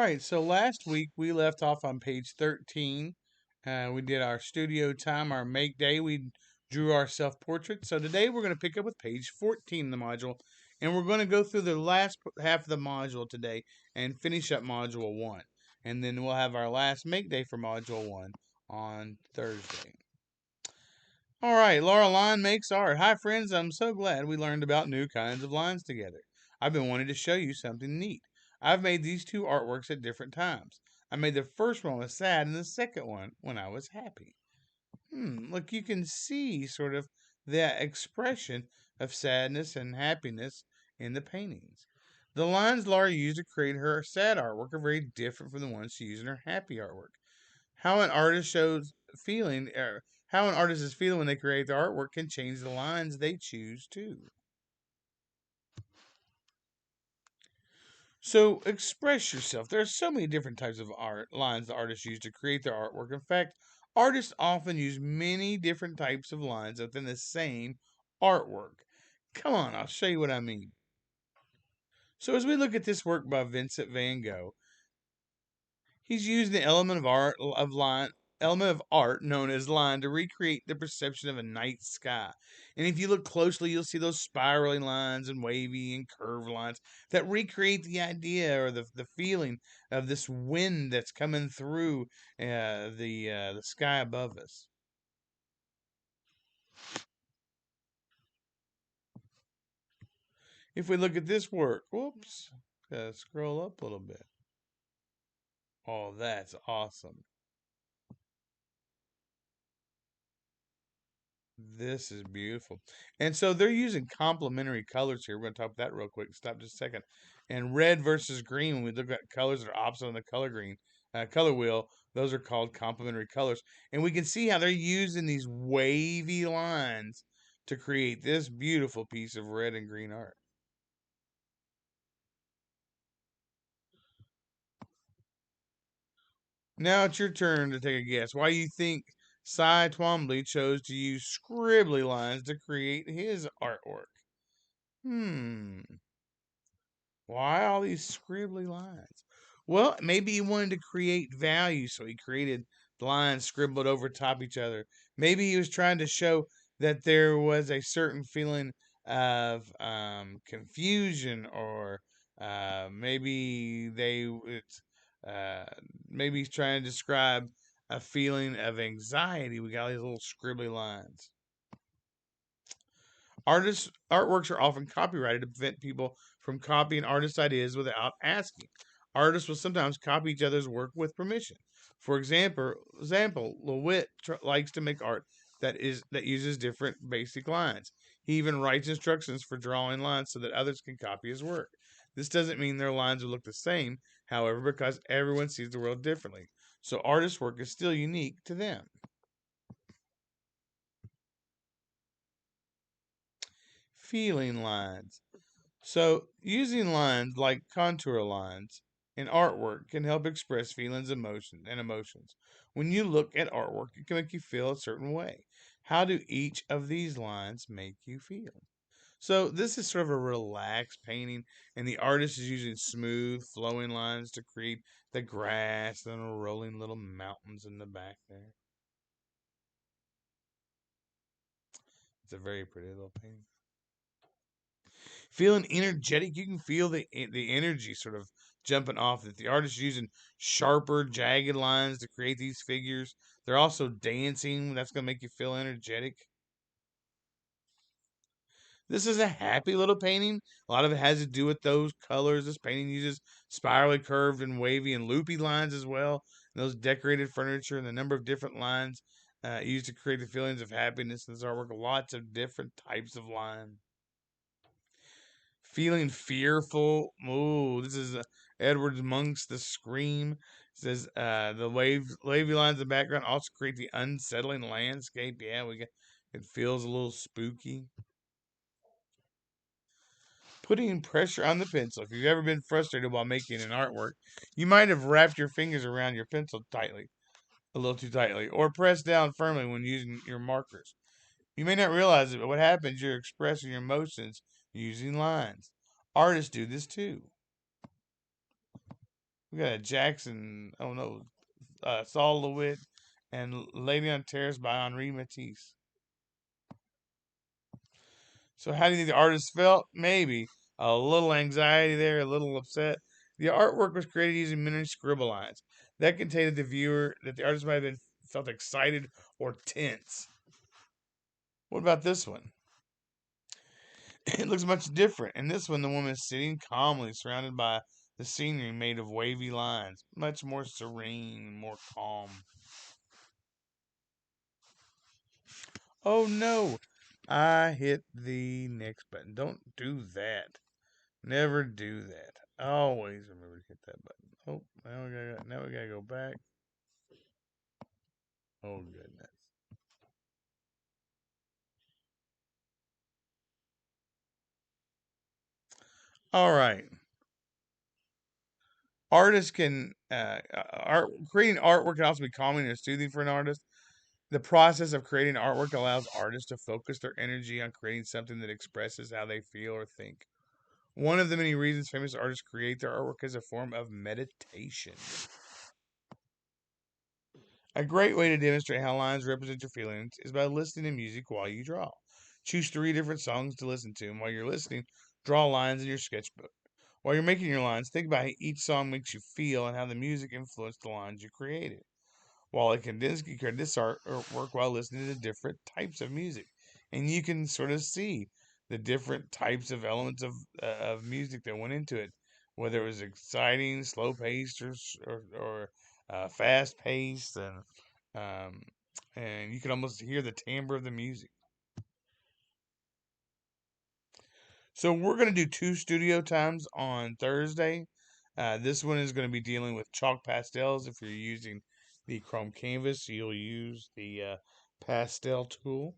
right, so last week we left off on page 13. We did our studio time, our make day. We drew our self portrait. So today we're going to pick up with page 14 in the module, and we're going to go through the last half of the module today and finish up module 1. And then we'll have our last make day for module 1 on Thursday. All right, Laura Line makes art. Hi, friends. I'm so glad we learned about new kinds of lines together. I've been wanting to show you something neat. I've made these two artworks at different times. I made the first one was sad and the second one when I was happy. Look, you can see sort of that expression of sadness and happiness in the paintings. The lines Laura used to create her sad artwork are very different from the ones she used in her happy artwork. How an artist shows feeling, how an artist is feeling when they create their artwork can change the lines they choose too. So express yourself. There are so many different types of art lines the artists use to create their artwork. In fact, artists often use many different types of lines within the same artwork. Come on, I'll show you what I mean. So as we look at this work by Vincent van Gogh, he's used the element of art known as line to recreate the perception of a night sky. And if you look closely, you'll see those spiraling lines and wavy and curved lines that recreate the idea or the feeling of this wind that's coming through the sky above us. If we look at this work, whoops, gotta scroll up a little bit. Oh, that's awesome. This is beautiful. And so they're using complementary colors here. We're going to talk about that real quick. Stop just a second. And red versus green, when we look at colors that are opposite on the color wheel, those are called complementary colors. And we can see how they're using these wavy lines to create this beautiful piece of red and green art. Now it's your turn to take a guess. Why do you think Cy Twombly chose to use scribbly lines to create his artwork? Hmm. Why all these scribbly lines? Well, maybe he wanted to create value, so he created lines scribbled over top each other. Maybe he was trying to show that there was a certain feeling of confusion, or maybe uh, maybe he's trying to describe a feeling of anxiety. We got these little scribbly lines. Artists' artworks are often copyrighted to prevent people from copying artists' ideas without asking. Artists will sometimes copy each other's work with permission. For example, Lewitt likes to make art that uses different basic lines. He even writes instructions for drawing lines so that others can copy his work. This doesn't mean their lines will look the same, however, because everyone sees the world differently. So artists' work is still unique to them. Feeling lines. So, using lines like contour lines in artwork can help express feelings, emotions. When you look at artwork, it can make you feel a certain way. How do each of these lines make you feel? So, this is sort of a relaxed painting, and the artist is using smooth, flowing lines to create the grass and the rolling little mountains in the back there. It's a very pretty little painting. Feeling energetic, you can feel the energy sort of jumping off that the artist is using sharper, jagged lines to create these figures. They're also dancing. That's going to make you feel energetic. This is a happy little painting. A lot of it has to do with those colors. This painting uses spirally curved and wavy and loopy lines as well. And those decorated furniture and the number of different lines used to create the feelings of happiness in this artwork. Lots of different types of lines. Feeling fearful. Ooh, this is Edward Monk's The Scream. It says the wavy lines in the background also create the unsettling landscape. Yeah, it feels a little spooky. Putting pressure on the pencil. If you've ever been frustrated while making an artwork, you might have wrapped your fingers around your pencil tightly, a little too tightly, or pressed down firmly when using your markers. You may not realize it, but what happens, you're expressing your emotions using lines. Artists do this too. We got a Jackson, oh no, Saul LeWitt, and Lady on Terrace by Henri Matisse. So, how do you think the artist felt? Maybe a little anxiety there, a little upset. The artwork was created using many scribble lines that contained the viewer that the artist might have been felt excited or tense. What about this one? It looks much different. In this one, the woman is sitting calmly, surrounded by the scenery made of wavy lines, much more serene, more calm. Oh no! I hit the next button. Don't do that. Never do that. Always remember to hit that button. Oh, now we gotta go back. Oh goodness. All right. Artists can art creating artwork can also be calming and soothing for an artist. The process of creating artwork allows artists to focus their energy on creating something that expresses how they feel or think. One of the many reasons famous artists create their artwork is a form of meditation. A great way to demonstrate how lines represent your feelings is by listening to music while you draw. Choose three different songs to listen to, and while you're listening, draw lines in your sketchbook. While you're making your lines, think about how each song makes you feel and how the music influenced the lines you created. While it can create this art or work while listening to different types of music, and you can sort of see the different types of elements of music that went into it, whether it was exciting, slow paced, or fast paced, um, and you can almost hear the timbre of the music. So we're going to do two studio times on Thursday. This one is going to be dealing with chalk pastels. If you're using the chrome canvas, you'll use the pastel tool.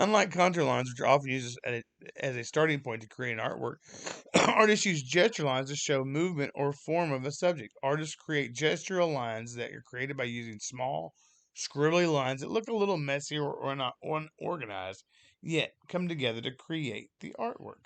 Unlike contour lines, which are often used as a starting point to create an artwork, artists use gesture lines to show movement or form of a subject. Artists create gestural lines that are created by using small, scribbly lines that look a little messy or not unorganized, yet come together to create the artwork.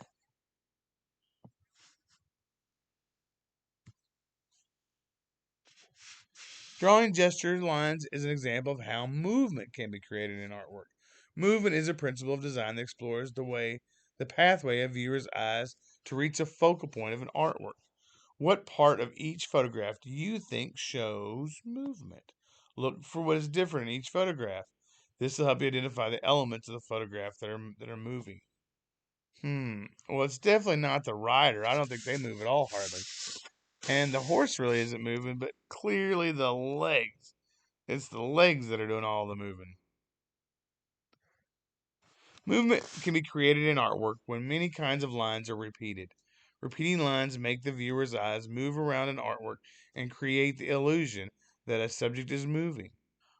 Drawing gesture lines is an example of how movement can be created in artwork. Movement is a principle of design that explores the pathway of viewers' eyes to reach a focal point of an artwork. What part of each photograph do you think shows movement? Look for what is different in each photograph. This will help you identify the elements of the photograph that are moving. Well, it's definitely not the rider. I don't think they move at all, hardly. And the horse really isn't moving, but clearly the legs. It's the legs that are doing all the moving. Movement can be created in artwork when many kinds of lines are repeated. Repeating lines make the viewer's eyes move around an artwork and create the illusion that a subject is moving.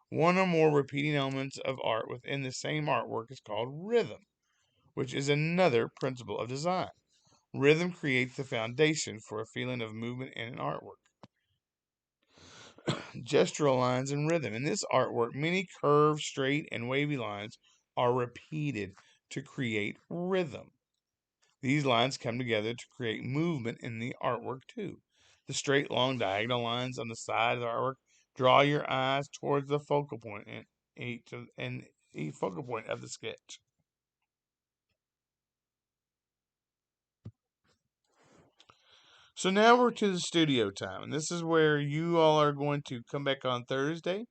One or more repeating elements of art within the same artwork is called rhythm, which is another principle of design. Rhythm creates the foundation for a feeling of movement in an artwork. Gestural lines and rhythm. In this artwork, many curved, straight, and wavy lines are repeated to create rhythm. These lines come together to create movement in the artwork too. The straight, long diagonal lines on the side of the artwork draw your eyes towards the focal point and each focal point of the sketch. So now we're to the studio time, and this is where you all are going to come back on Thursday,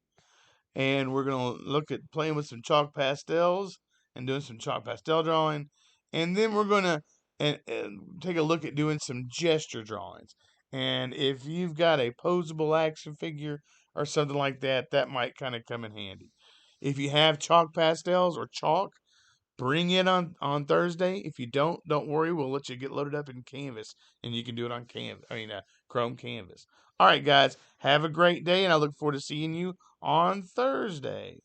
and we're going to look at playing with some chalk pastels and doing some chalk pastel drawing, and then we're going to and take a look at doing some gesture drawings. And if you've got a posable action figure or something like that, that might kind of come in handy. If you have chalk pastels or chalk, bring it on Thursday. If you don't worry. We'll let you get loaded up in Canvas, and you can do it on Canvas. Chrome Canvas. All right, guys. Have a great day, and I look forward to seeing you on Thursday.